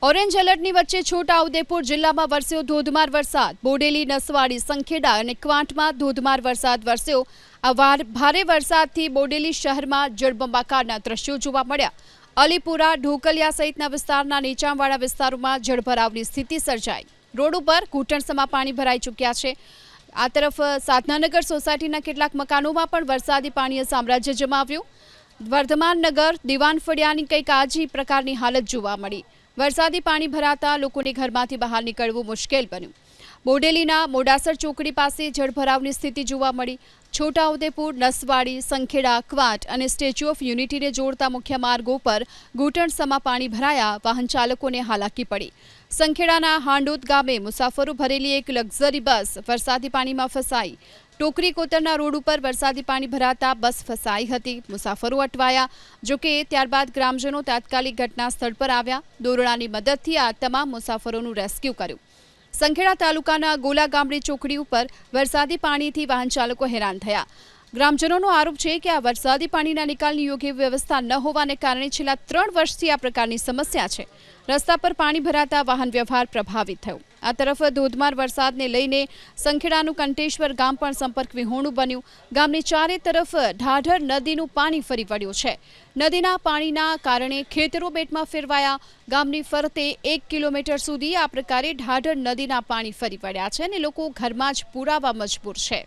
Orange એલર્ટની વચ્ચે છોટાઉદેપુર જિલ્લામાં વરસ્યો ધોધમાર વરસાદ। બોડેલી, નસવાડી, સંખેડા અને ક્વાંટમાં ધોધમાર વરસાદ વરસ્યો। આ ભારે વરસાદથી બોડેલી શહેરમાં જળબંબાકારના દ્રશ્યો જોવા મળ્યા। અલીપુરા, ઢોકલિયા સહિતના વિસ્તારના નીચાણવાળા વિસ્તારોમાં જળભરાવની સ્થિતિ સર્જાઈ। રોડ ઉપર ઘૂંટણસમાં પાણી ભરાઈ ચૂક્યા છે। આ તરફ સાધનાનગર સોસાયટીના કેટલાક મકાનોમાં પણ વરસાદી પાણીએ સામ્રાજ્ય જમાવ્યું। વર્ધમાન નગર, દિવાન ફળિયાની કંઈક આ જ પ્રકારની હાલત જોવા મળી। વરસાદી પાણી ભરાતા લોકોને ઘરમાંથી બહાર નીકળવું મુશ્કેલ બન્યું। બોડેલીના મોડાસર ચોકડી પાસે જળભરાવની સ્થિતિ જોવા મળી। છોટાઉદેપુર, નસવાડી, સંખેડા, ક્વાંટ અને સ્ટેચ્યુ ઓફ યુનિટીને જોડતા મુખ્ય માર્ગો પર ઘૂંટણસમાં પાણી ભરાયા। વાહન ચાલકોને હાલાકી પડી। સંખેડાના હાંડોદ ગામે મુસાફરો ભરેલી એક લક્ઝરી બસ વરસાદી પાણીમાં ફસાઈ। ટોકરી કોતરના રોડ ઉપર વરસાદી પાણી ભરાતા બસ ફસાઈ હતી। મુસાફરો અટવાયા। જોકે ત્યારબાદ ગ્રામજનો તાત્કાલિક ઘટના સ્થળ પર આવ્યા। દોરડાની મદદથી આ તમામ મુસાફરોનું રેસ્ક્યુ કર્યું। સંખેડા તાલુકાના ગોલા ગામડી ચોકડી ઉપર વરસાદી પાણીથી વાહન ચાલકો હેરાન થયા। ગ્રામજનોનો આરોપ છે કે આ વરસાદી પાણીના નિકાલની યોગ્ય વ્યવસ્થા ન હોવાને કારણે છેલ્લા 3 વર્ષથી આ પ્રકારની સમસ્યા છે। રસ્તા પર પાણી ભરાતા વાહન વ્યવહાર પ્રભાવિત થયો। આ તરફ ધોધમાર વરસાદને લઈને સંખેડાનું કંટેશ્વર ગામ પણ સંપર્ક વિહોણું બન્યું। ગામની ચારે તરફ ઢાઢર નદીનું પાણી ફરી વળ્યું છે। નદીના પાણીના કારણે ખેતરો બેટમાં ફેરવાયા। ગામની ફરતે 1 કિલોમીટર સુધી આ પ્રકારે ઢાઢર નદીના પાણી ફરી વળ્યા છે અને લોકો ઘરમાં જ પુરાવા મજબૂર છે।